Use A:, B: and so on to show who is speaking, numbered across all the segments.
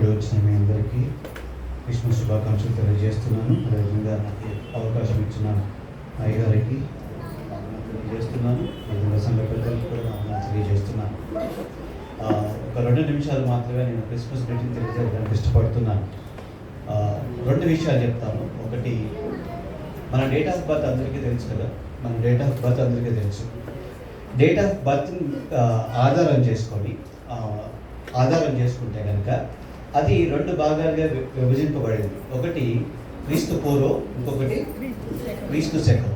A: కూడి వచ్చిన మీ అందరికీ క్రిస్మస్ శుభాకాంక్షలు తెలియజేస్తున్నాను. అదేవిధంగా నాకు అవకాశం ఇచ్చిన అయ్యగారికి తెలియజేస్తున్నాను. అదేవిధంగా సంఘ పెద్దలకు కూడా తెలియజేస్తున్నాను. ఒక 2 నిమిషాలు మాత్రమే నేను క్రిస్మస్ గురించి తెలియజేయడానికి ఇష్టపడుతున్నాను. 2 విషయాలు చెప్తాను. ఒకటి, మన డేట్ ఆఫ్ బర్త్ అందరికీ తెలుసు కదా. మన డేట్ ఆఫ్ బర్త్ అందరికీ తెలుసు. డేట్ ఆఫ్ బర్త్ని ఆధారం చేసుకుంటే కనుక అది 2 భాగాలుగా విభజింపబడింది. ఒకటి క్రీస్తు పూర్వం, ఇంకొకటి క్రీస్తు శకం.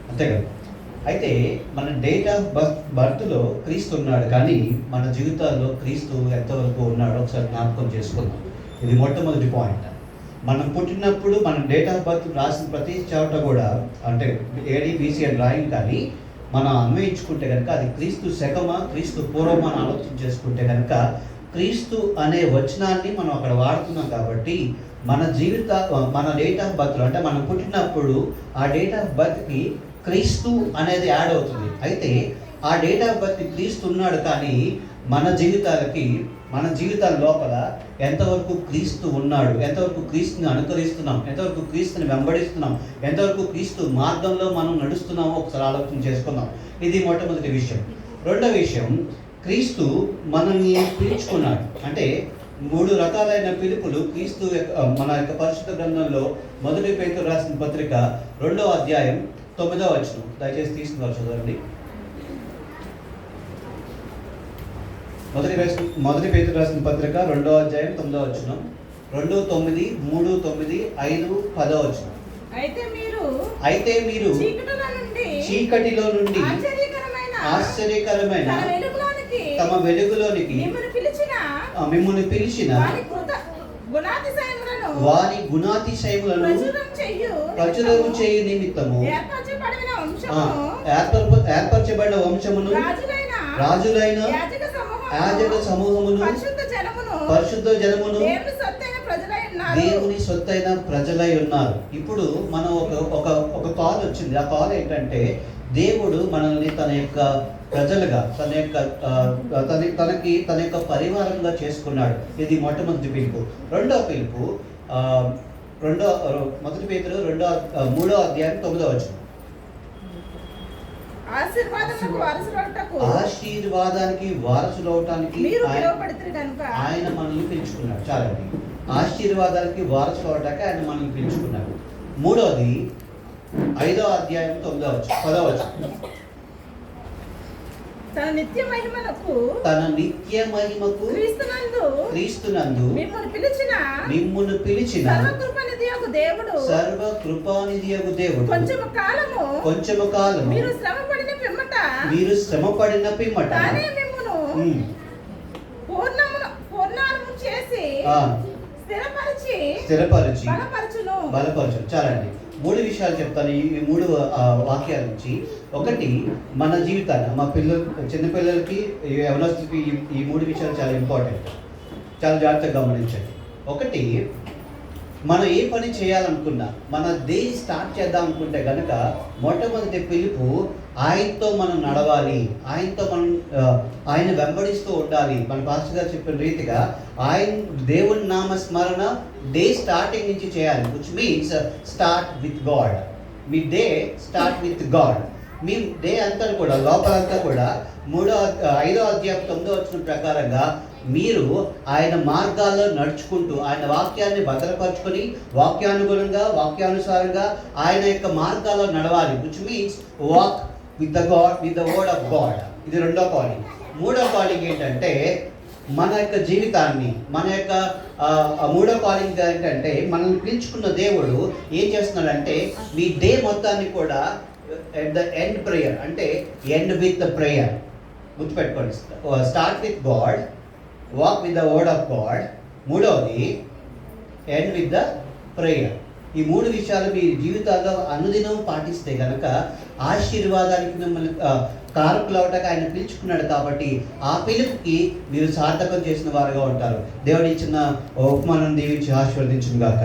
A: అంతే కదా. అయితే మన డేట్ ఆఫ్ బర్త్లో క్రీస్తు ఉన్నాడు, కానీ మన జీవితాల్లో క్రీస్తు ఎంతవరకు ఉన్నాడో ఒకసారి జ్ఞాపకం చేసుకుందాం. ఇది మొట్టమొదటి పాయింట్. మనం పుట్టినప్పుడు మన డేట్ ఆఫ్ బర్త్ రాసిన ప్రతి చోట కూడా, అంటే ఏడి బీసీ అని రాయం, కానీ మనం అన్వయించుకుంటే కనుక అది క్రీస్తు శకమా క్రీస్తు పూర్వమా అని ఆలోచన చేసుకుంటే కనుక క్రీస్తు అనే వచనాన్ని మనం అక్కడ వాడుతున్నాం. కాబట్టి మన డేట్ ఆఫ్ బర్త్లో, అంటే మనం పుట్టినప్పుడు ఆ డేట్ ఆఫ్ బర్త్కి క్రీస్తు అనేది యాడ్ అవుతుంది. అయితే ఆ డేట్ ఆఫ్ బర్త్ క్రీస్తు ఉన్నాడు, కానీ మన జీవితాల లోపల ఎంతవరకు క్రీస్తు ఉన్నాడు, ఎంతవరకు క్రీస్తుని అనుకరిస్తున్నాం, ఎంతవరకు క్రీస్తుని వెంబడిస్తున్నాం, ఎంతవరకు క్రీస్తు మార్గంలో మనం నడుస్తున్నామో ఒకసారి ఆలోచన చేసుకుందాం. ఇది మొట్టమొదటి విషయం. రెండవ విషయం, క్రీస్తు మనల్ని పిలుచుకున్నాడు. అంటే 3 రకాలైన పిలుపులు క్రీస్తు మన యొక్క పరిశుద్ధ గ్రంథంలో 1 పేతురు రాసిన పత్రిక 2వ అధ్యాయం 9వ వచనం. దయచేసి తీసుకున్నారు, చదవండి. 1 పేతురు రాసిన పత్రిక 2వ అధ్యాయం 9వ వచనం. 2, 9, 3, 9, 5, 10వ వచనం. అయితే మీరు చీకటిలో నుండి ఆశ్చర్యకరమైన తమ వెలుగులోనికి మిమ్మల్ని పిలిచిన వారి గుణాతిశయములను ప్రచురము చేయు నిమిత్తము ఏర్పరచబడిన వంశమును, రాజులైన యాజక సమూహమును, పరిశుద్ధ జనమును, దేవుని సొత్తైన ప్రజలై ఉన్నారు. ఇప్పుడు మనం ఒక కాల్ వచ్చింది. ఆ కాల్ ఏంటంటే, దేవుడు మనల్ని తన యొక్క ప్రజలుగా, తన యొక్క పరివారంగా చేసుకున్నాడు. ఇది మొట్టమొదటి పిలుపు. రెండవ పిలుపు 1 పేతురు 3వ అధ్యాయం 9వ వచనం. ఆశీర్వాదానికి వారసులవటానికి ఆయన మనల్ని పిలుచుకున్నాడు. చాలండి. ఆశీర్వాదానికి వారసులవటానికి ఆయన మనల్ని పిలుచుకున్నాడు. మూడవది 5వ అధ్యాయం 10వ వచనం. తన నిత్య మహిమకు క్రీస్తునందు మిమ్మును పిలిచిన సర్వకృపానిధియగు దేవుడు కొంచెము కాలము మీరు శ్రమపడిన పిమ్మట స్థిరపరిచి బలపరచును. చాలండి. 3 విషయాలు చెప్తాను ఈ 3 వాక్యాల నుంచి. ఒకటి, మన జీవితాన్ని, మా చిన్నపిల్లలకి, యవనస్తులకి ఈ 3 విషయాలు చాలా ఇంపార్టెంట్. చాలా జాగ్రత్తగా గమనించండి. ఒకటి, మనం ఏ పని చేయాలనుకున్నా, మన డే స్టార్ట్ చేద్దాం అనుకుంటే కనుక మొట్టమొదటి పిలుపు ఆయనతో మనం నడవాలి, ఆయన వెంబడిస్తూ ఉండాలి. మన పాస్టర్ గారు చెప్పిన రీతిగా దేవుని నామ స్మరణ డే స్టార్టింగ్ నుంచి చేయాలి. Which means start with God. Me day start with God. Me day అంతా కూడా, లోపలంతా కూడా 5వ అధ్యాయం 9వ వచనం ప్రకారంగా మీరు ఆయన మార్గాల్లో నడుచుకుంటూ, ఆయన వాక్యాన్ని భద్రపరచుకొని, వాక్యానుగుణంగా, వాక్యానుసారంగా ఆయన యొక్క మార్గాల్లో నడవాలి. Which means walk with the word of God. ఇది 2వ కాలింగ్. 3వ కాలింగ్ ఏంటంటే, మన యొక్క జీవితాన్ని, మన యొక్క 3వ కాలింగ్ ఏంటంటే, మనల్ని పిలుచుకున్న దేవుడు ఏం చేస్తున్నాడంటే, మీ డే మొత్తాన్ని కూడా ఎట్ ద ఎండ్ ప్రేయర్, అంటే ఎండ్ విత్ ద ప్రేయర్. గుర్తుపెట్టుకోండి. Start with God, walk with the word of God. మూడవది ఎండ్ విత్ ద ప్రేయర్. ఈ 3 విషయాలు మీ జీవితాల్లో అనుదినం పాటిస్తే కనుక ఆశీర్వాదానికి మిమ్మల్ని కారకులు అవటానికి ఆయన పిలుచుకున్నాడు. కాబట్టి ఆ పిలుపుకి మీరు సార్థకం చేసిన వారుగా ఉంటారు. దేవుడి ఇచ్చిన ఉపమానం దీవించి ఆశీర్వదించును గాక.